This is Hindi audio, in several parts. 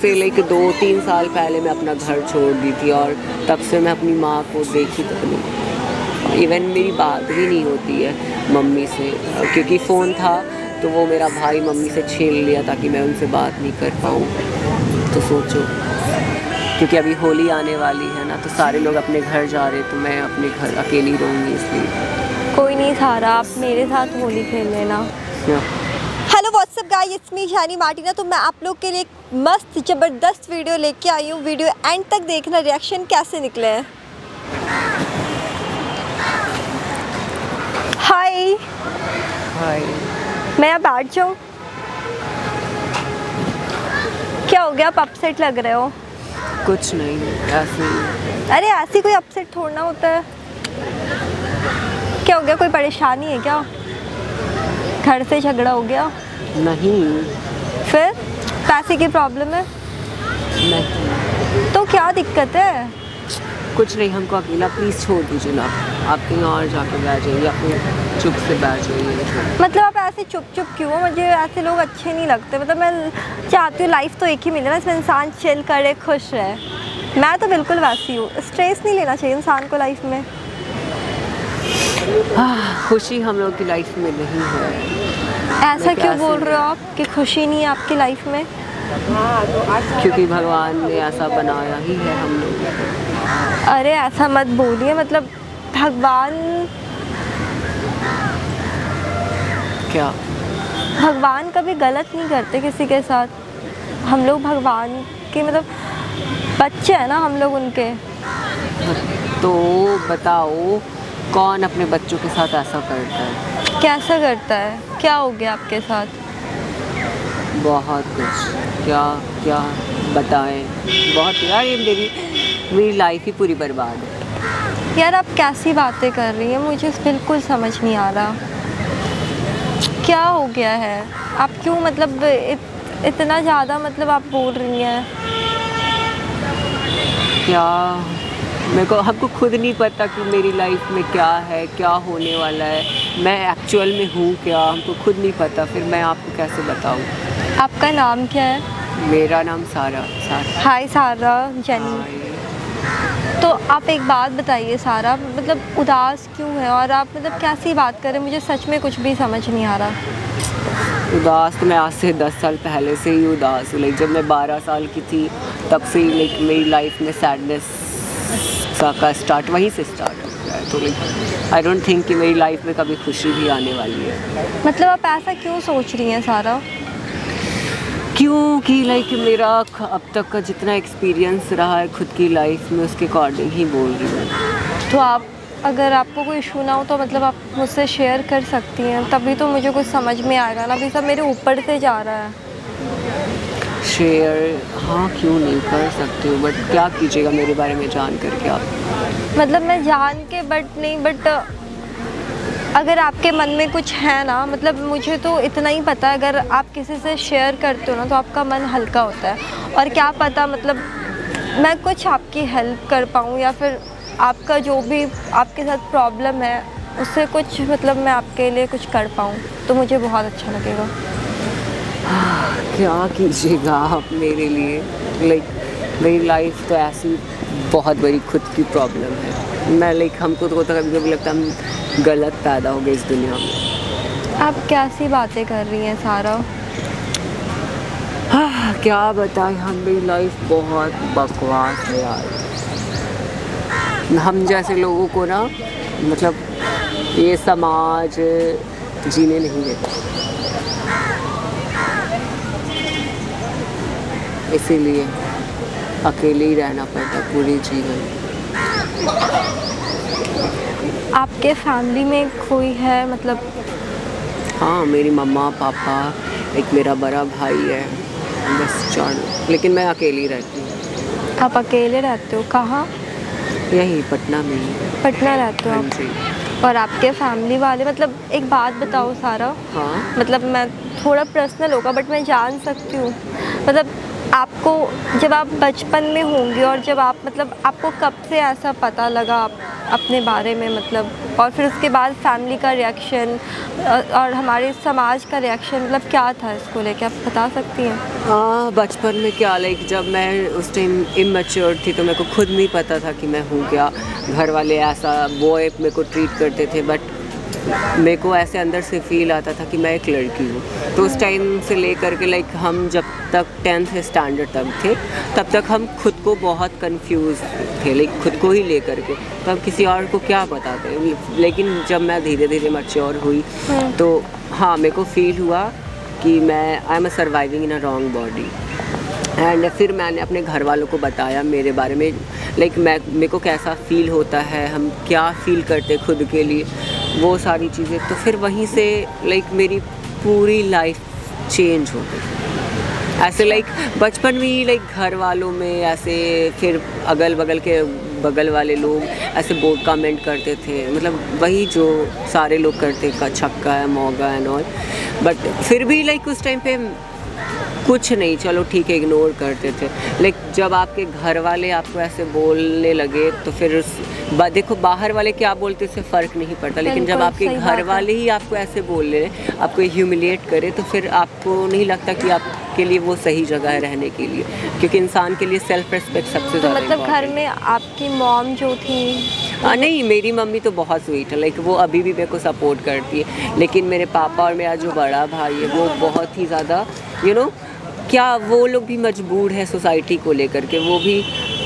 से लाइक 2-3 साल पहले मैं अपना घर छोड़ दी थी और तब से मैं अपनी माँ को देखी तक नहीं। इवन मेरी बात भी नहीं होती है मम्मी से, क्योंकि फ़ोन था तो वो मेरा भाई मम्मी से छीन लिया ताकि मैं उनसे बात नहीं कर पाऊँ। तो सोचो, क्योंकि अभी होली आने वाली है ना, तो सारे लोग अपने घर जा रहे, तो मैं अपने घर अकेली रहूँगी, इसलिए। कोई नहीं सारा, आप मेरे साथ होली खेल लेना। Hello what's up guys, it's me Shani Martina. तो मैं आप लोग के लिए एक मस्त ज़बरदस्त वीडियो लेके आई हूँ। वीडियो एंड तक देखना, रिएक्शन कैसे निकले हैं। हाय हाय। मैं यहाँ बैठ जाऊँ? क्या हो गया, आप अपसेट लग रहे हो? कुछ नहीं, ऐसे ही। अरे ऐसी कोई अपसेट थोड़ा होता है। क्या हो गया, कोई परेशानी है क्या? घर से झगड़ा हो गया? नहीं। फिर पैसे की प्रॉब्लम है? नहीं। तो क्या दिक्कत है? कुछ नहीं, हमको अकेला प्लीज़ छोड़ दीजिए ना। आप कहीं और जाके बैठ जाइए या फिर चुप से बैठ जाइए। मतलब आप ऐसे चुप चुप क्यों? मुझे ऐसे लोग अच्छे नहीं लगते। मतलब मैं चाहती हूँ लाइफ तो एक ही मिले ना, इसमें इंसान चिल करे, खुश रहे। मैं तो बिल्कुल वैसी हूँ। स्ट्रेस नहीं लेना चाहिए इंसान को लाइफ में। खुशी हम लोग की लाइफ में नहीं है। ऐसा क्यों बोल रहे हो आप कि खुशी नहीं है आपकी लाइफ में? क्योंकि भगवान ने ऐसा बनाया ही है हम लोग। अरे ऐसा मत बोलिए, मतलब भगवान कभी गलत नहीं करते किसी के साथ। हम लोग भगवान के मतलब बच्चे हैं ना हम लोग उनके। तो बताओ, कौन अपने बच्चों के साथ ऐसा करता है? कैसा करता है? क्या हो गया आपके साथ? बहुत कुछ। क्या क्या बताएं? बहुत यार, ये मेरी लाइफ ही पूरी बर्बाद है। यार आप कैसी बातें कर रही हैं, मुझे बिल्कुल समझ नहीं आ रहा। क्या हो गया है? आप क्यों मतलब इतना ज़्यादा मतलब आप बोल रही हैं? क्या मेरे को हमको खुद नहीं पता कि मेरी लाइफ में क्या है, क्या होने वाला है, मैं एक्चुअल में हूँ क्या, हमको खुद नहीं पता। फिर मैं आपको कैसे बताऊँ? आपका नाम क्या है? मेरा नाम सारा। हाय सारा, जेनी। तो आप एक बात बताइए सारा, मतलब उदास क्यों है और आप मतलब कैसी बात कर रहे हैं? मुझे सच में कुछ भी समझ नहीं आ रहा। उदास तो मैं आज से 10 साल पहले से ही उदास हूँ। लाइक जब मैं 12 साल की थी तब से ही लाइक मेरी लाइफ में सैडनेस का स्टार्ट वहीं से स्टार्ट हो गया है। तो लाइक आई डोंट थिंक कि मेरी लाइफ में कभी खुशी भी आने वाली है। मतलब आप ऐसा क्यों सोच रही हैं सारा? क्योंकि लाइक मेरा अब तक का जितना एक्सपीरियंस रहा है खुद की लाइफ में, उसके अकॉर्डिंग ही बोल रही हूँ। तो आप अगर आपको कोई इशू ना हो तो मतलब आप मुझसे शेयर कर सकती हैं, तभी तो मुझे कुछ समझ में आएगा ना। अभी सब मेरे ऊपर से जा रहा है। शेयर हाँ, क्यों नहीं कर सकती हूँ, बट क्या कीजिएगा मेरे बारे में जान करके आप? मतलब मैं जान के बट अगर आपके मन में कुछ है ना, मतलब मुझे तो इतना ही पता है, अगर आप किसी से शेयर करते हो ना तो आपका मन हल्का होता है। और क्या पता मतलब मैं कुछ आपकी हेल्प कर पाऊँ या फिर आपका जो भी आपके साथ प्रॉब्लम है उससे कुछ मतलब मैं आपके लिए कुछ कर पाऊँ, तो मुझे बहुत अच्छा लगेगा। क्या कीजिएगा आप मेरे लिए? लाइक मेरी लाइफ तो ऐसी बहुत बड़ी खुद की प्रॉब्लम है। मैं लाइक हमको तो कभी कभी लगता है हम गलत पैदा हो गए इस दुनिया में। आप कैसी बातें कर रही हैं सारा? क्या बताएं, हम मेरी लाइफ बहुत बकवास है यार। हम जैसे लोगों को ना मतलब ये समाज जीने नहीं देता, इसीलिए अकेले ही रहना पड़ता पूरी जीवन। आपके फैमिली में कोई है मतलब? हाँ, मेरी मम्मा पापा, एक मेरा बड़ा भाई है, बस 4 लोग। लेकिन मैं अकेली रहती हूँ। आप अकेले रहते हो? कहाँ? यही पटना में ही। पटना रहते हो हाँ आप? जी। और आपके फैमिली वाले मतलब एक बात बताओ सारा। हाँ। मतलब मैं थोड़ा पर्सनल होगा बट मैं जान सकती हूँ। मतलब आपको जब आप बचपन में होंगे और जब आप मतलब आपको कब से ऐसा पता लगा अपने बारे में, मतलब और फिर उसके बाद फैमिली का रिएक्शन और हमारे समाज का रिएक्शन मतलब क्या था इसको लेके, आप बता सकती हैं? हाँ, बचपन में क्या लाइक जब मैं उस टाइम इमैच्योर थी तो मेरे को खुद नहीं पता था कि मैं हूँ क्या। घर वाले ऐसा बॉय मेरे को ट्रीट करते थे, बट मेरे को ऐसे अंदर से फील आता था कि मैं एक लड़की हूँ। तो उस टाइम से लेकर के लाइक हम जब तक 10th स्टैंडर्ड तक थे तब तक हम खुद को बहुत कंफ्यूज थे, लाइक खुद को ही लेकर के, तो हम किसी और को क्या बताते। लेकिन जब मैं धीरे धीरे मैच्योर हुई तो हाँ मेरे को फील हुआ कि मैं I am surviving in a wrong body. And फिर मैंने अपने घर वालों को बताया मेरे बारे में, लाइक मेरे को कैसा फील होता है, हम क्या फील करते खुद के लिए, वो सारी चीज़ें। तो फिर वहीं से लाइक मेरी पूरी लाइफ चेंज हो गई। ऐसे लाइक बचपन में ही लाइक घर वालों में ऐसे, फिर अगल बगल वाले लोग ऐसे बोर्ड कमेंट करते थे, मतलब वही जो सारे लोग करते का छक्का है मौगा एंड ऑल। बट फिर भी लाइक उस टाइम पे कुछ नहीं, चलो ठीक है, इग्नोर करते थे। लेकिन जब आपके घर वाले आपको ऐसे बोलने लगे तो फिर देखो बाहर वाले क्या बोलते उससे फ़र्क नहीं पड़ता, लेकिन जब आपके घर वाले ही आपको ऐसे बोल रहे, आपको ह्यूमिलिएट करे, तो फिर आपको नहीं लगता कि आपके लिए वो सही जगह है रहने के लिए, क्योंकि इंसान के लिए सेल्फ रिस्पेक्ट सबसे ज़्यादा। तो मतलब घर में आपकी मॉम जो थी नहीं, मेरी मम्मी तो बहुत स्वीट है, लाइक वो अभी भी मेरे को सपोर्ट करती है। लेकिन मेरे पापा और मेरा जो बड़ा भाई है वो बहुत ही ज़्यादा क्या वो लोग भी मजबूर है सोसाइटी को लेकर के, वो भी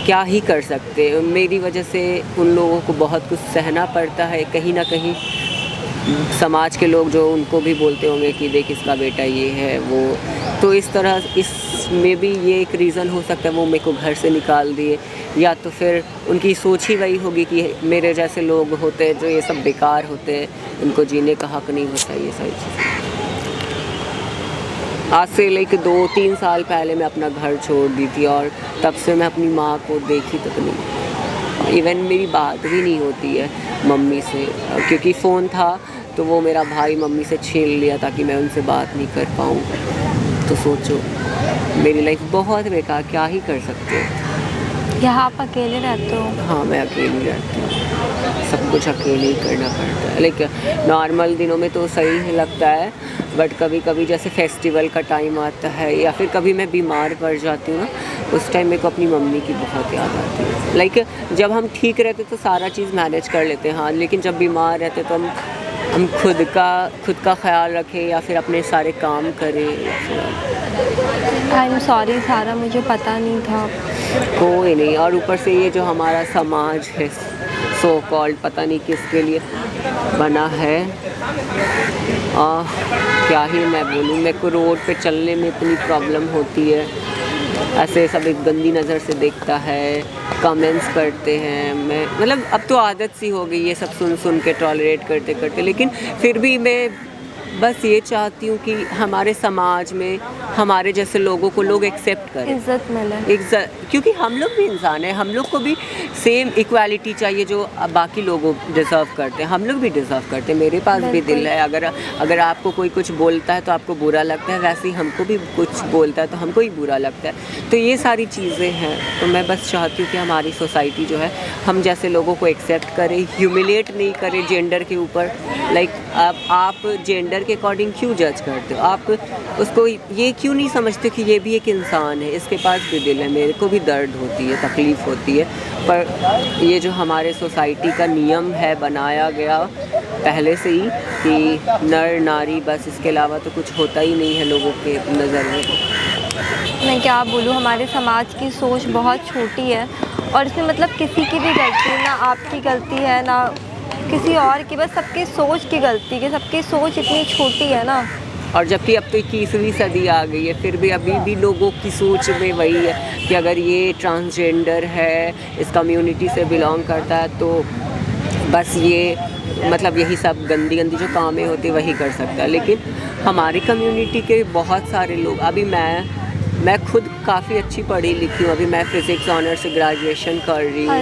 क्या ही कर सकते। मेरी वजह से उन लोगों को बहुत कुछ सहना पड़ता है। कहीं ना कहीं समाज के लोग जो उनको भी बोलते होंगे कि देख इसका बेटा ये है वो, तो इस तरह इसमें भी ये एक रीज़न हो सकता है वो मेरे को घर से निकाल दिए, या तो फिर उनकी सोच ही वही होगी कि मेरे जैसे लोग होते हैं जो ये सब बेकार होते हैं, इनको जीने का हक नहीं होता। ये सारी चीज़ें आज से लाइक 2-3 साल पहले मैं अपना घर छोड़ दी थी और तब से मैं अपनी माँ को देखी तक नहीं। इवन मेरी बात भी नहीं होती है मम्मी से, क्योंकि फ़ोन था तो वो मेरा भाई मम्मी से छीन लिया ताकि मैं उनसे बात नहीं कर पाऊँ। तो सोचो मेरी लाइफ बहुत बेकार, क्या ही कर सकते हो। यहाँ आप अकेले रहते हो? हाँ, मैं अकेली रहती हूँ, सब कुछ अकेले ही करना पड़ता है। लेकिन नॉर्मल दिनों में तो सही लगता है, बट कभी कभी जैसे फेस्टिवल का टाइम आता है या फिर कभी मैं बीमार पड़ जाती हूँ ना, उस टाइम मेरे को अपनी मम्मी की बहुत याद आती है। लाइक जब हम ठीक रहते तो सारा चीज़ मैनेज कर लेते हैं, हाँ, लेकिन जब बीमार रहते तो हम खुद का ख्याल रखें या फिर अपने सारे काम करें। आई एम सॉरी सारा, मुझे पता नहीं था। कोई नहीं। और ऊपर से ये जो हमारा समाज है सो कॉल्ड, पता नहीं किसके लिए बना है, क्या ही मैं बोलूँ। मेरे को रोड पे चलने में इतनी प्रॉब्लम होती है, ऐसे सब एक गंदी नज़र से देखता है, कमेंट्स करते हैं। मैं मतलब अब तो आदत सी हो गई ये सब सुन के टॉलरेट करते करते, लेकिन फिर भी मैं बस ये चाहती हूँ कि हमारे समाज में हमारे जैसे लोगों को लोग एक्सेप्ट करें, इज्जत मिले, क्योंकि हम लोग भी इंसान हैं, हम लोग को भी सेम इक्वालिटी चाहिए जो बाकी लोग डिज़र्व करते हैं, हम लोग भी डिज़र्व करते हैं। मेरे पास भी दिल है, अगर आपको कोई कुछ बोलता है तो आपको बुरा लगता है, वैसे ही हमको भी कुछ बोलता है तो हमको ही बुरा लगता है। तो ये सारी चीज़ें हैं। तो मैं बस चाहती हूँ कि हमारी सोसाइटी जो है हम जैसे लोगों को एक्सेप्ट करे, ह्यूमिलेट नहीं करे जेंडर के ऊपर। लाइक आप जेंडर के अकॉर्डिंग क्यों जज करते हो? आप उसको ये क्यों नहीं समझते कि ये भी एक इंसान है, इसके पास भी दिल है, मेरे को भी दर्द होती है, तकलीफ़ होती है। पर ये जो हमारे सोसाइटी का नियम है बनाया गया पहले से ही कि नर नारी बस, इसके अलावा तो कुछ होता ही नहीं है लोगों के नज़र में। मैं क्या बोलूँ, हमारे समाज की सोच बहुत छोटी है और इसमें मतलब किसी की भी गलती, ना आपकी गलती है ना किसी और की, बस सबकी सोच की गलती कि सबकी सोच इतनी छोटी है ना। और जबकि अब तो 21वीं सदी आ गई है, फिर भी अभी भी लोगों की सोच में वही है कि अगर ये ट्रांसजेंडर है, इस कम्युनिटी से बिलोंग करता है, तो बस ये मतलब यही सब गंदी जो कामें होती वही कर सकता है। लेकिन हमारी कम्युनिटी के बहुत सारे लोग, अभी मैं खुद काफ़ी अच्छी पढ़ी लिखी हूँ, अभी मैं फ़िज़िक्स ऑनर से ग्रेजुएशन कर रही हूँ,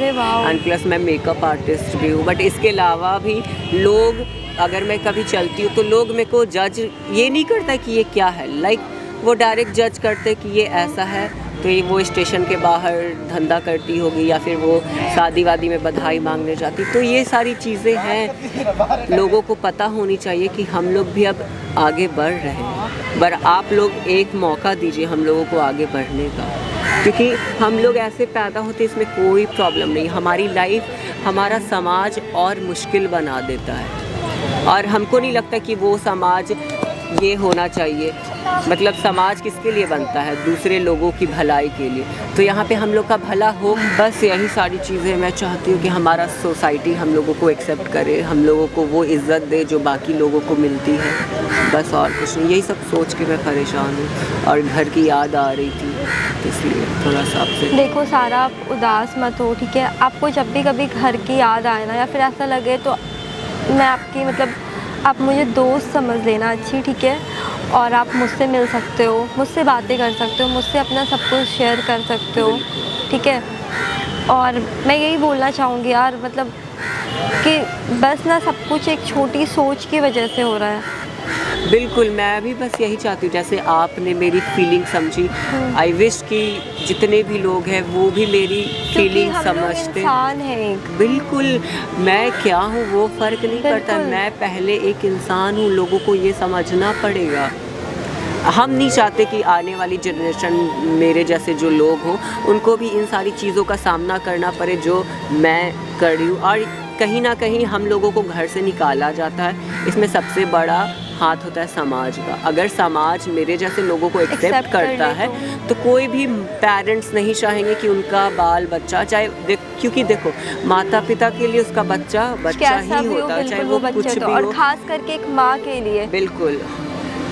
एंड प्लस मैं मेकअप आर्टिस्ट भी हूँ। बट इसके अलावा भी लोग, अगर मैं कभी चलती हूँ तो लोग मेरे को जज ये नहीं करता कि ये क्या है, लाइक वो डायरेक्ट जज करते कि ये ऐसा है, तो ये वो स्टेशन के बाहर धंधा करती होगी या फिर वो शादी वादी में बधाई मांगने जाती। तो ये सारी चीज़ें हैं, लोगों को पता होनी चाहिए कि हम लोग भी अब आगे बढ़ रहे हैं। पर आप लोग एक मौका दीजिए हम लोगों को आगे बढ़ने का, क्योंकि हम लोग ऐसे पैदा होते इसमें कोई प्रॉब्लम नहीं। हमारी लाइफ हमारा समाज और मुश्किल बना देता है, और हमको नहीं लगता कि वो समाज ये होना चाहिए। मतलब समाज किसके लिए बनता है? दूसरे लोगों की भलाई के लिए। तो यहाँ पे हम लोग का भला हो, बस यही सारी चीज़ें मैं चाहती हूँ कि हमारा सोसाइटी हम लोगों को एक्सेप्ट करे, हम लोगों को वो इज़्ज़त दे जो बाकी लोगों को मिलती है। बस और कुछ नहीं, यही सब सोच के मैं परेशान हूँ, और घर की याद आ रही थी, इसलिए थोड़ा सा आपसे। देखो सारा, आप उदास मत हो, ठीक है? आपको जब भी कभी घर की याद आए ना, या फिर ऐसा लगे, तो मैं आपकी मतलब आप मुझे दोस्त समझ लेना अच्छी, ठीक है? और आप मुझसे मिल सकते हो, मुझसे बातें कर सकते हो, मुझसे अपना सब कुछ शेयर कर सकते हो, ठीक है? और मैं यही बोलना चाहूँगी यार, मतलब कि बस ना सब कुछ एक छोटी सोच की वजह से हो रहा है। बिल्कुल, मैं भी बस यही चाहती हूँ, जैसे आपने मेरी फीलिंग समझी। आई विश कि जितने भी लोग हैं वो भी मेरी फीलिंग समझते। इंसान है, बिल्कुल, मैं क्या हूँ वो फ़र्क नहीं पड़ता, मैं पहले एक इंसान हूँ, लोगों को ये समझना पड़ेगा। हम नहीं चाहते कि आने वाली जनरेशन, मेरे जैसे जो लोग हों, उनको भी इन सारी चीज़ों का सामना करना पड़े जो मैं कर रही हूँ। और कहीं ना कहीं हम लोगों को घर से निकाला जाता है, इसमें सबसे बड़ा हाथ होता है समाज का। अगर समाज मेरे जैसे लोगों को एक्सेप्ट करता है तो कोई भी पेरेंट्स नहीं चाहेंगे कि उनका बाल बच्चा, चाहे क्योंकि देखो माता पिता के लिए उसका बच्चा बच्चा ही होता है, चाहे वो कुछ भी हो, और ख़ास करके एक माँ के लिए। बिल्कुल।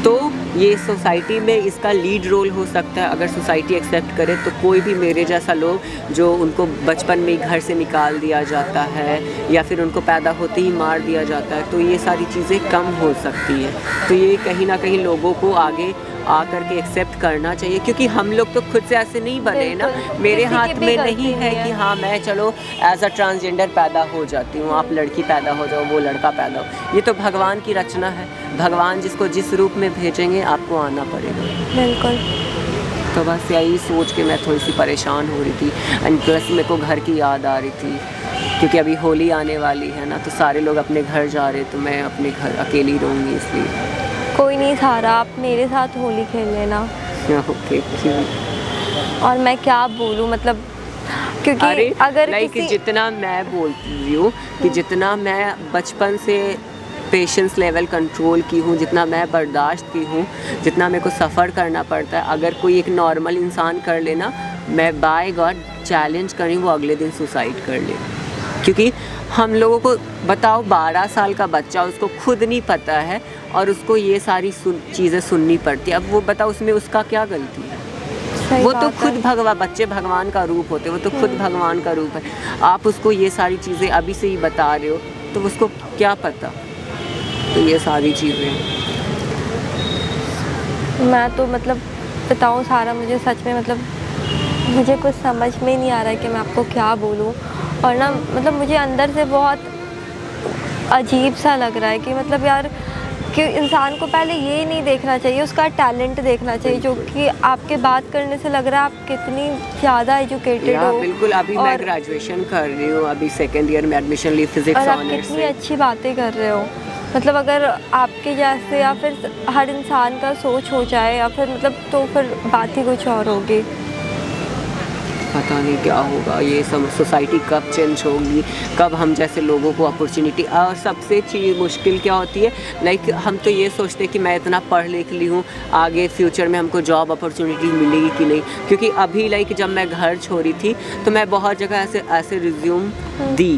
तो ये सोसाइटी में इसका लीड रोल हो सकता है। अगर सोसाइटी एक्सेप्ट करे तो कोई भी मेरे जैसा लोग जो उनको बचपन में ही घर से निकाल दिया जाता है या फिर उनको पैदा होते ही मार दिया जाता है, तो ये सारी चीज़ें कम हो सकती है। तो ये कहीं ना कहीं लोगों को आगे आकर के एक्सेप्ट करना चाहिए, क्योंकि हम लोग तो खुद से ऐसे नहीं बने ना। मेरे हाथ में नहीं है कि हाँ मैं चलो एज अ ट्रांसजेंडर पैदा हो जाती हूँ, आप लड़की पैदा हो जाओ, वो लड़का पैदा हो। ये तो भगवान की रचना है, भगवान जिसको जिस रूप में भेजेंगे आपको आना पड़ेगा। बिल्कुल। तो बस यही सोच के मैं थोड़ी सी परेशान हो रही थी, एंड प्लस मेरे को घर की याद आ रही थी, क्योंकि अभी होली आने वाली है ना, तो सारे लोग अपने घर जा रहे, तो मैं अपने घर अकेली रहूँगी, इसलिए। कोई नहीं सारा, आप मेरे साथ होली खेल लेना। ओके, क्यों? और मैं क्या बोलूँ, मतलब क्योंकि अगर किसी जितना मैं बोलती हूँ कि जितना मैं बचपन से पेशेंस लेवल कंट्रोल की हूँ, जितना मैं बर्दाश्त की हूँ, जितना मेरे को सफ़र करना पड़ता है, अगर कोई एक नॉर्मल इंसान कर लेना, मैं बाय गॉड चैलेंज करी वो अगले दिन सुसाइड कर ले। क्योंकि हम लोगों को बताओ, 12 साल का बच्चा, उसको खुद नहीं पता है और उसको ये सारी चीज़ें सुननी पड़ती है। अब वो बताओ उसमें उसका क्या गलती है? वो तो खुद बच्चे भगवान का रूप होते हैं, वो तो खुद भगवान का रूप है। आप उसको ये सारी चीज़ें अभी से ही बता रहे हो, तो उसको क्या पता? तो ये सारी चीज़ें मैं तो मतलब बताऊँ सारा, मुझे सच में मतलब मुझे कुछ समझ में नहीं आ रहा है कि मैं आपको क्या बोलूँ। और ना मतलब मुझे अंदर से बहुत अजीब सा लग रहा है कि मतलब यार, कि इंसान को पहले ये नहीं देखना चाहिए, उसका टैलेंट देखना चाहिए, जो कि आपके बात करने से लग रहा है आप कितनी ज़्यादा एजुकेटेड हो। बिल्कुल, अभी मैं ग्रेजुएशन कर रही हूँ, अभी सेकेंड ईयर में एडमिशन ली फिजिक्स ऑनर्स से। आप कितनी अच्छी बातें कर रहे हो। मतलब अगर आपके जैसे या फिर हर इंसान का सोच हो जाए या फिर मतलब, तो फिर बात ही कुछ और होगी। पता नहीं क्या होगा, ये सब सोसाइटी कब चेंज होगी, कब हम जैसे लोगों को अपॉर्चुनिटी। और सबसे चीज़ मुश्किल क्या होती है, लाइक हम तो ये सोचते हैं कि मैं इतना पढ़ लिख ली हूँ, आगे फ्यूचर में हमको जॉब अपॉर्चुनिटी मिलेगी कि नहीं। क्योंकि अभी लाइक जब मैं घर छोड़ी थी तो मैं बहुत जगह ऐसे रिज्यूम दी,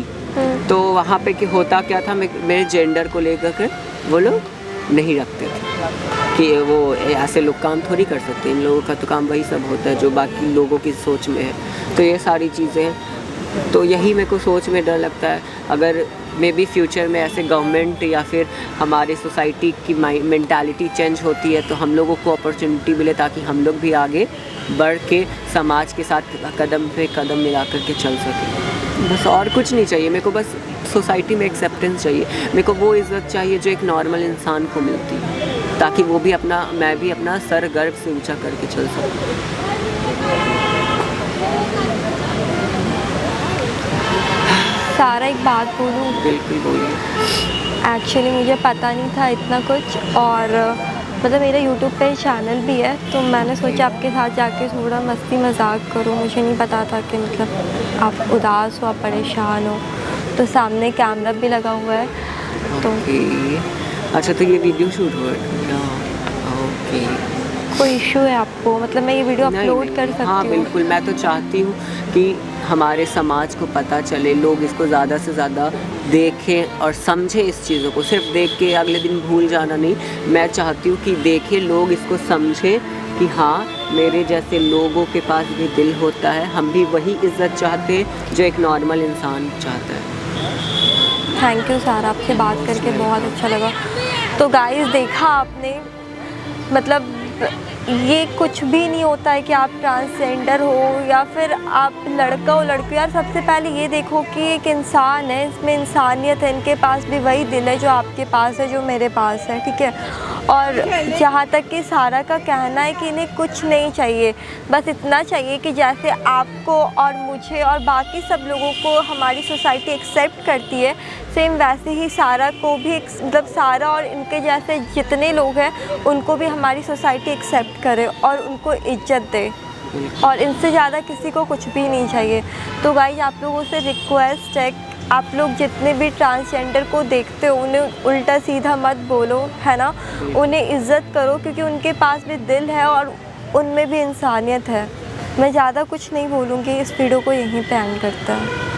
तो वहाँ पे कि होता क्या था, मेरे जेंडर को लेकर के वो लोग नहीं रखते थे कि वो ऐसे लोग काम थोड़ी कर सकते हैं, इन लोगों का तो काम वही सब होता है जो बाकी लोगों की सोच में है। तो ये सारी चीज़ें हैं, तो यही मेरे को सोच में डर लगता है। अगर मे बी फ्यूचर में ऐसे गवर्नमेंट या फिर हमारे सोसाइटी की मेंटालिटी चेंज होती है तो हम लोगों को अपॉर्चुनिटी मिले, ताकि हम लोग भी आगे बढ़ के समाज के साथ कदम पे कदम मिला करके चल सकें। बस और कुछ नहीं चाहिए मेरे को, बस सोसाइटी में एक्सेप्टेंस चाहिए मेरे को, वो इज़्ज़त चाहिए जो एक नॉर्मल इंसान को मिलती है, ताकि वो भी मैं भी अपना सर गर्व से ऊंचा करके चल सकूँ। एक बात बोलूँ? बिल्कुल बोलिए। एक्चुअली मुझे पता नहीं था इतना कुछ, और मतलब मेरा यूट्यूब पे चैनल भी है, तो मैंने सोचा आपके साथ जाके थोड़ा मस्ती मजाक करूँ। मुझे नहीं पता था कि मतलब आप उदास हो, आप परेशान हो, तो सामने कैमरा भी लगा हुआ है तो ओके, अच्छा तो ये वीडियो शूट हुआ है क्या? ओके, कोई इशू है आपको? मतलब मैं ये वीडियो नहीं, अपलोड नहीं, कर सकती हाँ हूँ? बिल्कुल, मैं तो चाहती हूँ कि हमारे समाज को पता चले, लोग इसको ज़्यादा से ज़्यादा देखें और समझें इस चीज़ों को। सिर्फ देख के अगले दिन भूल जाना नहीं, मैं चाहती हूँ कि देखें लोग, इसको समझें कि हाँ मेरे जैसे लोगों के पास भी दिल होता है, हम भी वही इज़्ज़त चाहते हैं जो एक नॉर्मल इंसान चाहता है। थैंक यू सर, आपसे बात करके बहुत अच्छा लगा। तो गाइस देखा आपने, मतलब ये कुछ भी नहीं होता है कि आप ट्रांसजेंडर हो या फिर आप लड़का हो लड़की हो। यार सबसे पहले ये देखो कि एक इंसान है, इसमें इंसानियत है, इनके पास भी वही दिल है जो आपके पास है, जो मेरे पास है, ठीक है। और जहाँ तक कि सारा का कहना है कि इन्हें कुछ नहीं चाहिए, बस इतना चाहिए कि जैसे आपको और मुझे और बाकी सब लोगों को हमारी सोसाइटी एक्सेप्ट करती है, सेम वैसे ही सारा को भी मतलब सारा और इनके जैसे जितने लोग हैं उनको भी हमारी सोसाइटी एक्सेप्ट करे और उनको इज्जत दे, और इनसे ज़्यादा किसी को कुछ भी नहीं चाहिए। तो गाइस आप लोगों से रिक्वेस्ट है, आप लोग जितने भी ट्रांसजेंडर को देखते हो उन्हें उल्टा सीधा मत बोलो, है ना, उन्हें इज़्ज़त करो, क्योंकि उनके पास भी दिल है और उनमें भी इंसानियत है। मैं ज़्यादा कुछ नहीं बोलूँगी, इस वीडियो को यहीं पे एंड करता है।